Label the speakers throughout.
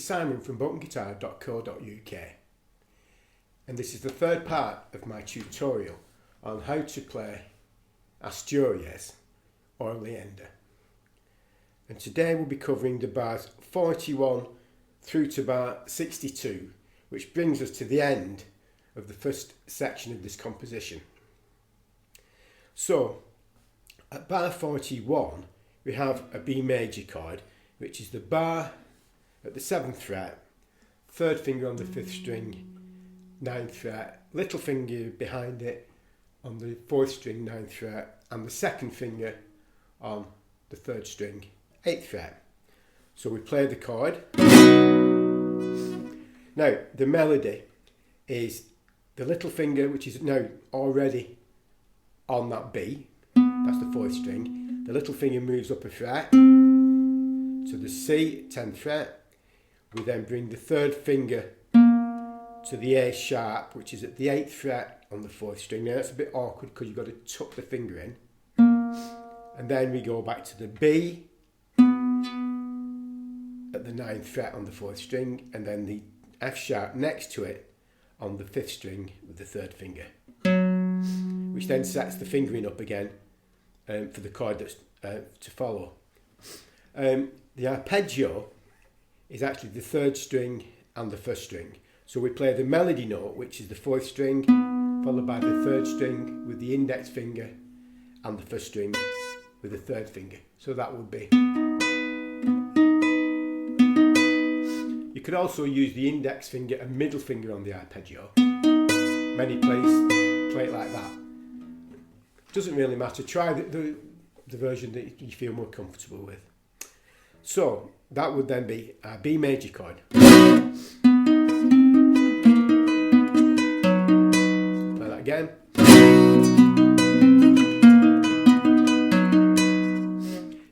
Speaker 1: Simon from buttonguitar.co.uk, and this is the third part of my tutorial on how to play Asturias or Leyenda. And today we'll be covering the bars 41 through to bar 62, which brings us to the end of the first section of this composition. So at bar 41 we have a B major chord, which is the bar at the 7th fret, third finger on the 5th string, 9th fret, little finger behind it on the 4th string, 9th fret, and the second finger on the 3rd string, 8th fret. So we play the chord. Now the melody is the little finger, which is now already on that B, that's the 4th string. The little finger moves up a fret to the C, 10th fret. We then bring the third finger to the A sharp, which is at the 8th fret on the 4th string. Now that's a bit awkward because you've got to tuck the finger in. And then we go back to the B at the 9th fret on the 4th string, and then the F sharp next to it on the 5th string with the third finger, which then sets the fingering up again for the chord that's to follow. The arpeggio is actually the 3rd string and the 1st string. So we play the melody note, which is the 4th string, followed by the 3rd string with the index finger, and the 1st string with the 3rd finger. So that would be. You could also use the index finger and middle finger on the arpeggio. Many play it like that. Doesn't really matter. Try the version that you feel more comfortable with. So that would then be our B major chord. Play that again.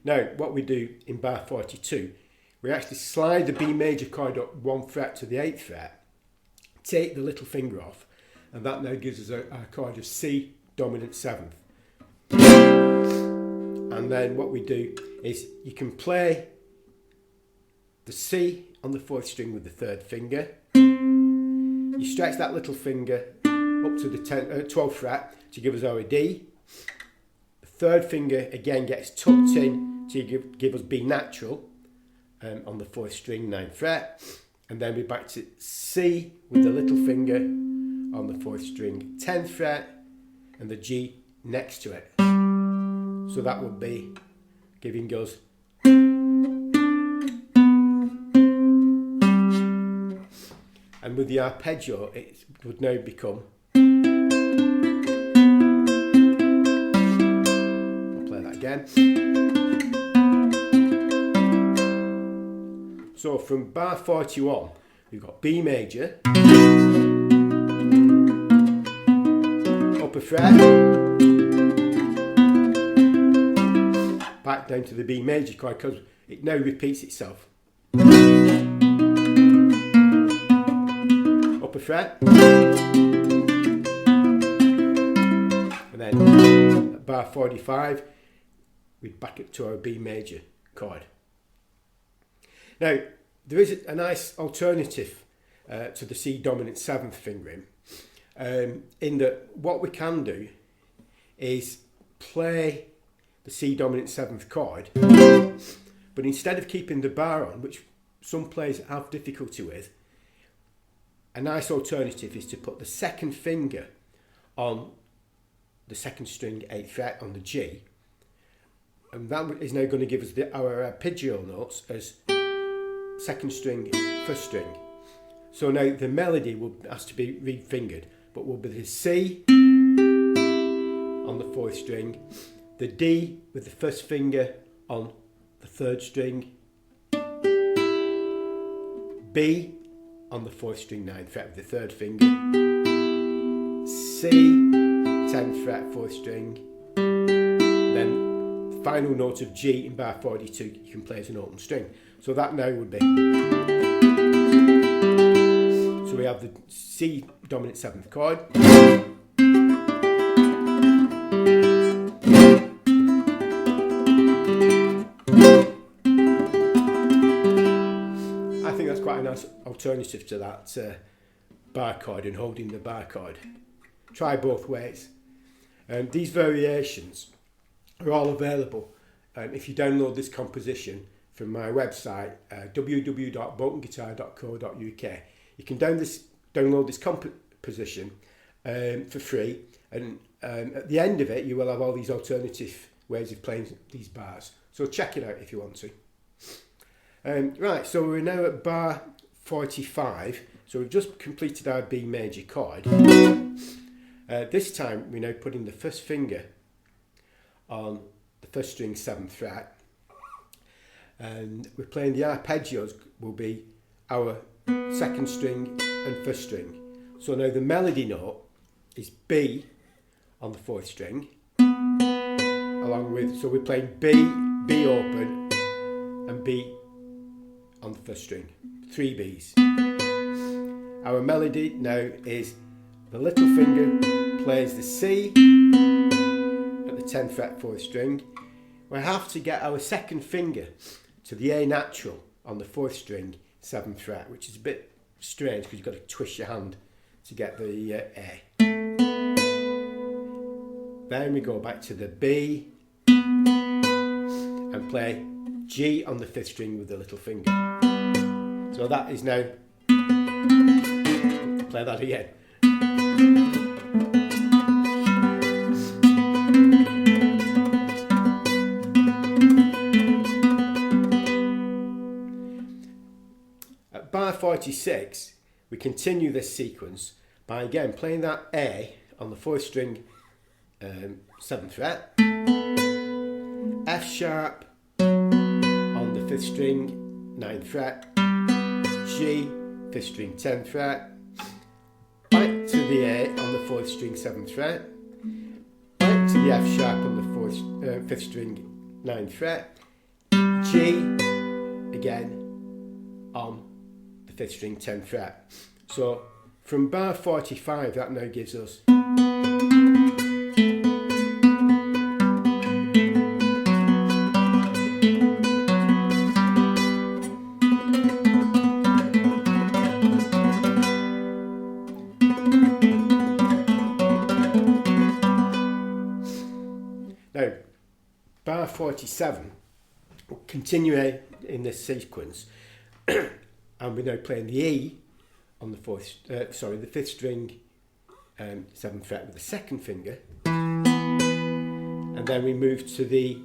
Speaker 1: Now what we do in bar 42, we actually slide the B major chord up 1 fret to the 8th fret, take the little finger off, and that now gives us a chord of C dominant 7th. And then what we do is you can play the C on the 4th string with the 3rd finger. You stretch that little finger up to the 12th fret to give us our D. The 3rd finger again gets tucked in to give us B natural on the 4th string, 9th fret. And then we're back to C with the little finger on the 4th string, 10th fret, and the G next to it. So that would be giving us and with the arpeggio it would now become, I'll play that again. So from bar 41 we've got B major, upper fret, back down to the B major chord because it now repeats itself. Upper fret, and then at bar 45 we're back up to our B major chord. Now there is a nice alternative to the C dominant 7th fingering, in that what we can do is play the C dominant 7th chord, but instead of keeping the bar on, which some players have difficulty with, a nice alternative is to put the 2nd finger on the 2nd string, 8th fret on the G, and that is now going to give us our arpeggio notes as 2nd string, 1st string. So now the melody has to be re-fingered, but will be the C on the 4th string, the D with the 1st finger on the 3rd string, B on the 4th string, 9th fret with the 3rd finger, C, 10th fret, 4th string, then the final note of G in bar 42 you can play as an open string. So that now would be, so we have the C dominant 7th chord, alternative to that bar chord and holding the bar chord. Try both ways. These variations are all available if you download this composition from my website, www.brokenguitar.co.uk. You can download this composition for free, and at the end of it you will have all these alternative ways of playing these bars. So check it out if you want to. Right, so we're now at bar 45. So we've just completed our B major chord. This time we're now putting the first finger on the first string 7th fret, and we're playing the arpeggios will be our 2nd string and 1st string. So now the melody note is B on the 4th string, along with, so we're playing B, B open and B on the 1st string, 3 Bs. Our melody now is the little finger plays the C at the 10th fret 4th string. We have to get our 2nd finger to the A natural on the 4th string 7th fret, which is a bit strange because you've got to twist your hand to get the A. Then we go back to the B and play G on the 5th string with the little finger. So that is now, play that again. At bar 46, we continue this sequence by again playing that A on the 4th string 7th fret, F sharp on the 5th string 9th fret, G 5th string 10th fret, back to the A on the 4th string 7th fret, back to the F sharp on the 5th string 9th fret, G again on the 5th string 10th fret. So from bar 45 that now gives us now bar 47 will continue in this sequence and we're now playing the E on the 5th string 7th fret with the 2nd finger, and then we move to the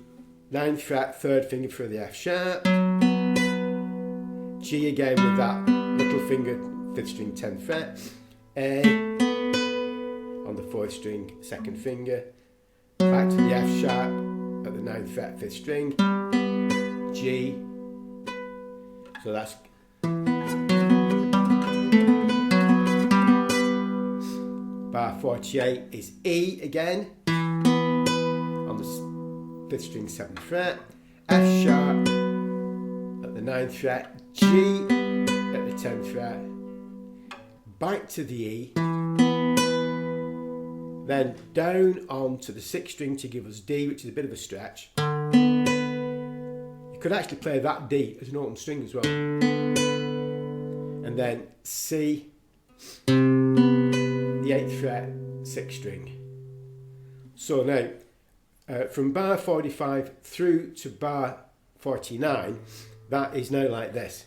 Speaker 1: 9th fret 3rd finger for the F sharp, G again with that little finger 5th string 10th fret, A on the 4th string 2nd finger, back to the F sharp at the 9th fret 5th string, G, so that's bar 48 is E again on the 5th string 7th fret, F sharp at the 9th fret, G at the 10th fret, back to the E, then down on to the 6th string to give us D, which is a bit of a stretch. You could actually play that D as an open string as well. And then C, the 8th fret, 6th string. So now, from bar 45 through to bar 49, that is now like this.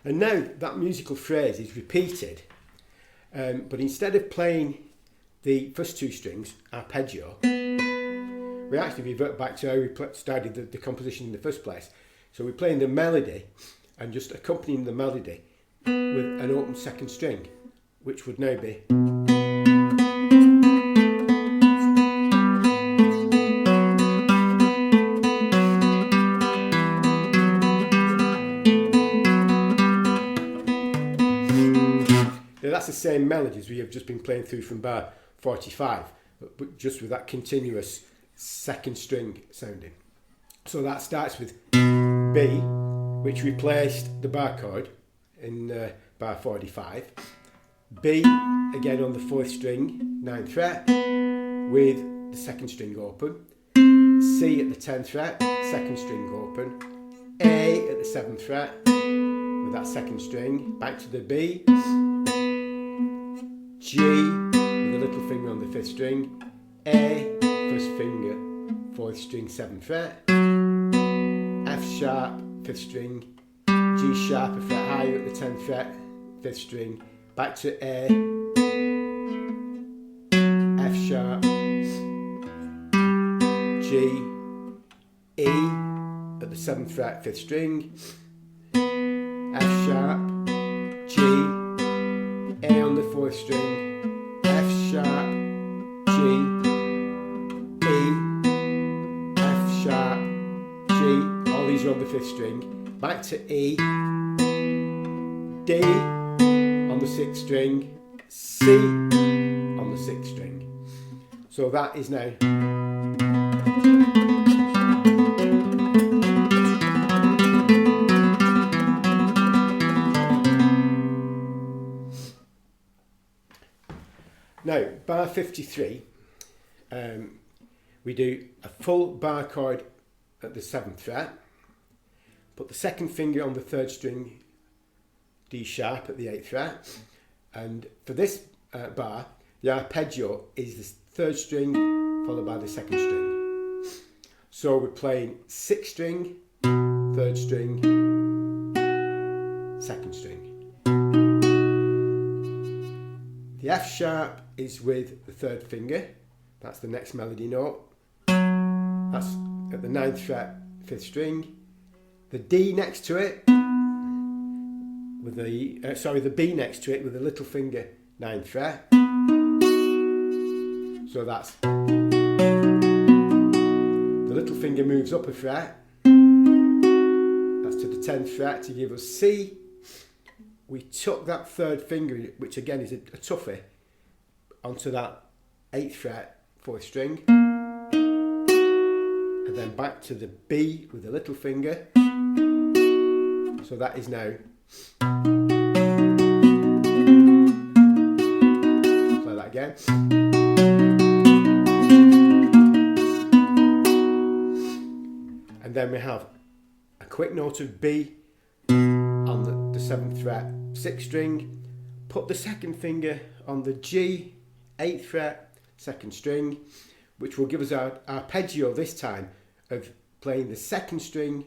Speaker 1: And now that musical phrase is repeated, but instead of playing the first 2 strings, arpeggio, we actually revert back to how we started the composition in the first place. So we're playing the melody and just accompanying the melody with an open 2nd string, which would now be. Now that's the same melody as we have just been playing through from bar 45, but just with that continuous second string sounding. So that starts with B, which replaced the bar chord in bar 45. B again on the 4th string, 9th fret, with the 2nd string open. C at the 10th fret, 2nd string open. A at the 7th fret with that 2nd string, back to the B. G with the little finger on the 5th string. A, 1st finger, 4th string, 7th fret. F sharp, 5th string. G sharp, a fret higher at the 10th fret, 5th string. Back to A. F sharp. G. E at the 7th fret, 5th string. F sharp. G. A on the 4th string. F sharp. G. E. F sharp. G. All these are on the 5th string. Back to E. D on the 6th string. C on the 6th string. So that is now. Now, bar 53, we do a full bar chord at the 7th fret, put the 2nd finger on the 3rd string, D sharp at the 8th fret, and for this bar, the arpeggio is the 3rd string followed by the 2nd string. So we're playing 6th string, 3rd string, 2nd string. The F sharp is with the 3rd finger, that's the next melody note, that's at the 9th fret, 5th string. The D next to it, with the B next to it with the little finger, 9th fret. So that's, the little finger moves up a fret, that's to the 10th fret to give us C. We took that 3rd finger, which again is a toughie, onto that 8th fret, 4th string, and then back to the B with the little finger. So that is now. Play that again. And then we have a quick note of B on the 7th fret, 6th string, put the 2nd finger on the G, 8th fret, 2nd string, which will give us our arpeggio this time of playing the 2nd string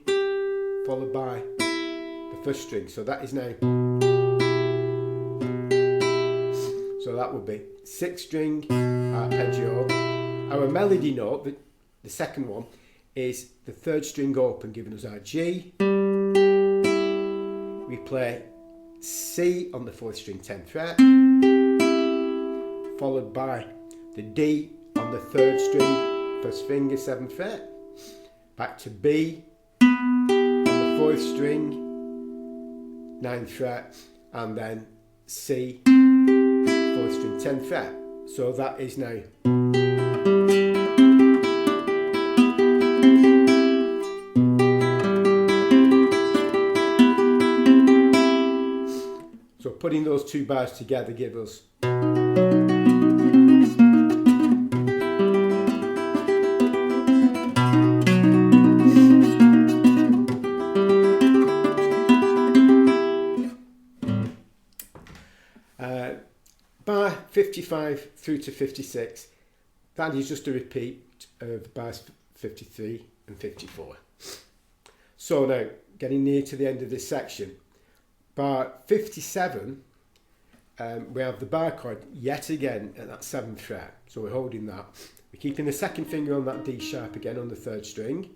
Speaker 1: followed by the 1st string. So that is now, so that would be 6th string arpeggio. Our melody note, the second one, is the 3rd string open, giving us our G. We play C on the 4th string, 10th fret, followed by the D on the 3rd string, 1st finger, 7th fret, back to B on the 4th string, 9th fret, and then C, 4th string, 10th fret. So that is now. Putting those two bars together give us. Bar 55 through to 56, that is just a repeat of bars 53 and 54. So now, getting near to the end of this section, bar 57, we have the bar chord yet again at that 7th fret. So we're holding that. We're keeping the 2nd finger on that D sharp again on the 3rd string.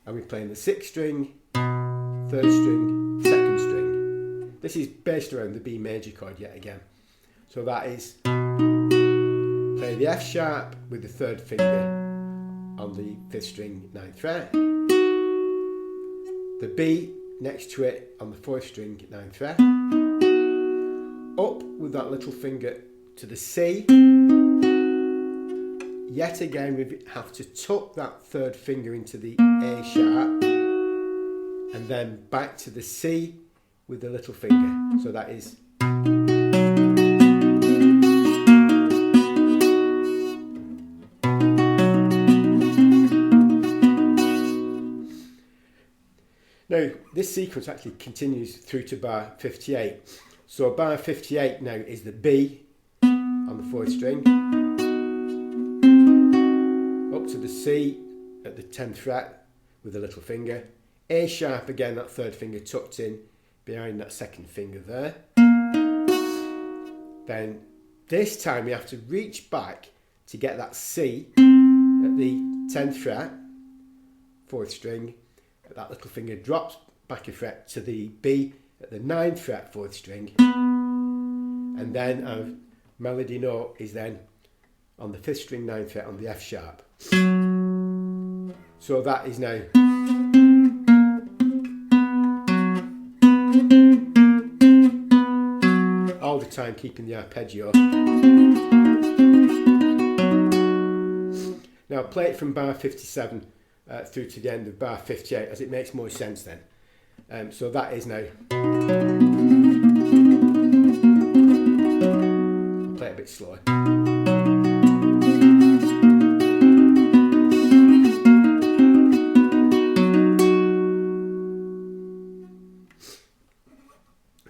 Speaker 1: And we're playing the 6th string, 3rd string, 2nd string. This is based around the B major chord yet again. So that is play the F sharp with the 3rd finger on the 5th string, 9th fret. The B next to it on the 4th string, 9th fret. move that little finger to the C. Yet again, we have to tuck that third finger into the A sharp, and then back to the C with the little finger. So that is. Now, this sequence actually continues through to bar 58. So bar 58 now is the B on the 4th string, up to the C at the 10th fret with the little finger, A sharp again, that third finger tucked in behind that second finger there. Then this time we have to reach back to get that C at the 10th fret, 4th string. That little finger drops back a fret to the B at the 9th fret, 4th string. And then our melody note is then on the 5th string, 9th fret on the F sharp. So that is now all the time keeping the arpeggio. Now play it from bar 57 through to the end of bar 58, as it makes more sense then. So that is now. I'll play it a bit slower.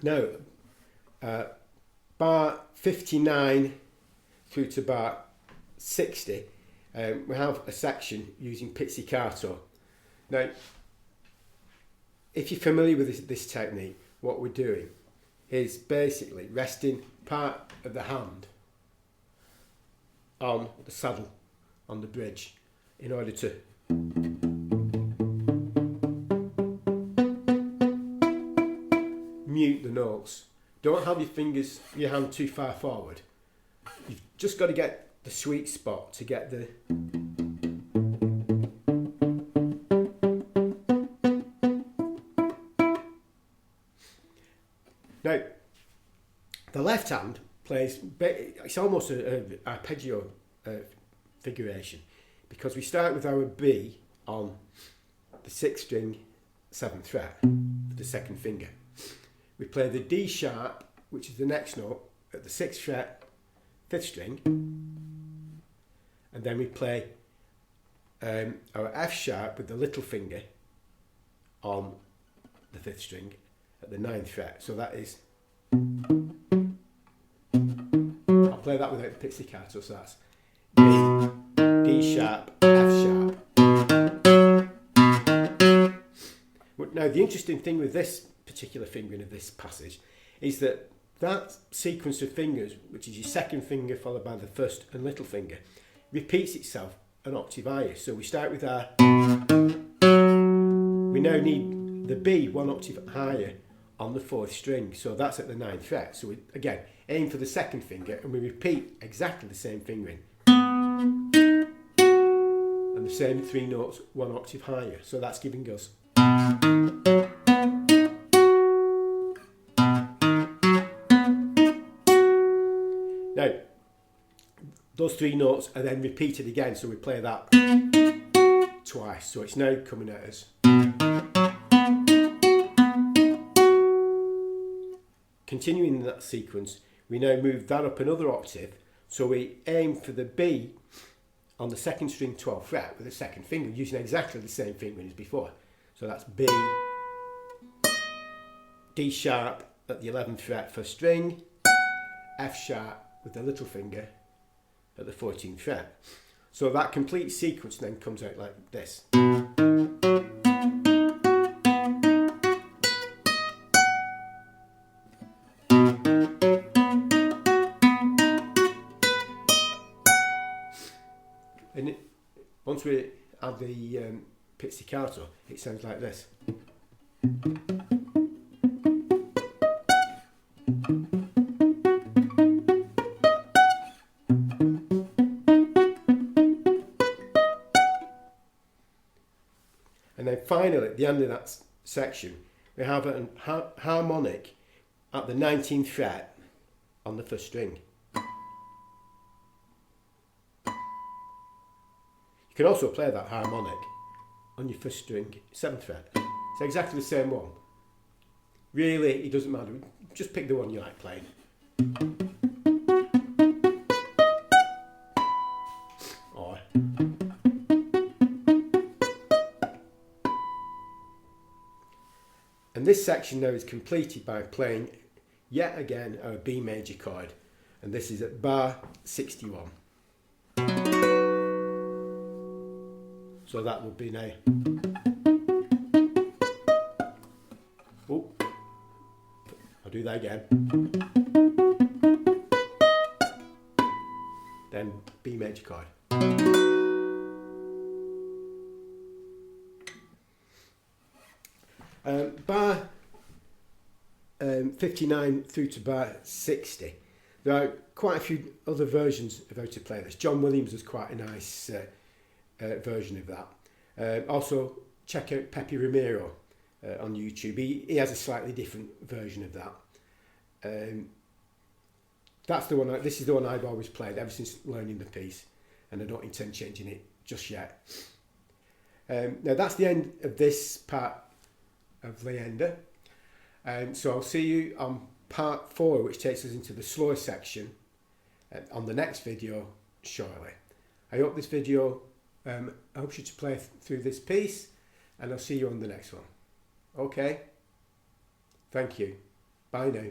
Speaker 1: Now, bar 59 through to bar 60. We have a section using pizzicato. Now, if you're familiar with this technique, what we're doing is basically resting part of the hand on the saddle, on the bridge, in order to mute the notes. Don't have your hand too far forward. You've just got to get the sweet spot to get the now the left hand plays, it's almost an arpeggio figuration, because we start with our B on the 6th string 7th fret with the second finger. We play the D sharp, which is the next note, at the 6th fret 5th string, and then we play our F sharp with the little finger on the 5th string at the 9th fret. So that is, I'll play that without the pizzicato, so that's B, D sharp, F sharp. Now the interesting thing with this particular fingering of this passage is that that sequence of fingers, which is your second finger followed by the first and little finger, repeats itself an octave higher. So we start with our, we now need the B one octave higher on the 4th string, so that's at the 9th fret. So we again aim for the second finger and we repeat exactly the same fingering and the same 3 notes one octave higher. So that's giving us now. Those 3 notes are then repeated again, so we play that twice. So it's now coming at us. Continuing that sequence, we now move that up another octave. So we aim for the B on the 2nd string 12th fret with the second finger, using exactly the same fingering as before. So that's B, D sharp at the 11th fret 1st string, F sharp with the little finger at the 14th fret. So that complete sequence then comes out like this. And once we add the pizzicato, it sounds like this. And then finally, at the end of that section, we have a harmonic at the 19th fret on the first string. You can also play that harmonic on your first string, 7th fret. It's exactly the same one. Really, it doesn't matter. Just pick the one you like playing. Or and this section now is completed by playing yet again our B major chord, and this is at bar 61. So that would be now. Oh, I'll do that again. Then B major chord. Bar 59 through to bar 60. There are quite a few other versions of how to play this. John Williams has quite a nice version of that. Also, check out Pepe Romero on YouTube. He has a slightly different version of that. That's the one. This is the one I've always played ever since learning the piece, and I don't intend changing it just yet. Now that's the end of this part of Leyenda. So I'll see you on part 4, which takes us into the slower section on the next video shortly. I hope this video helps you to play through this piece, and I'll see you on the next one. Okay? Thank you. Bye now.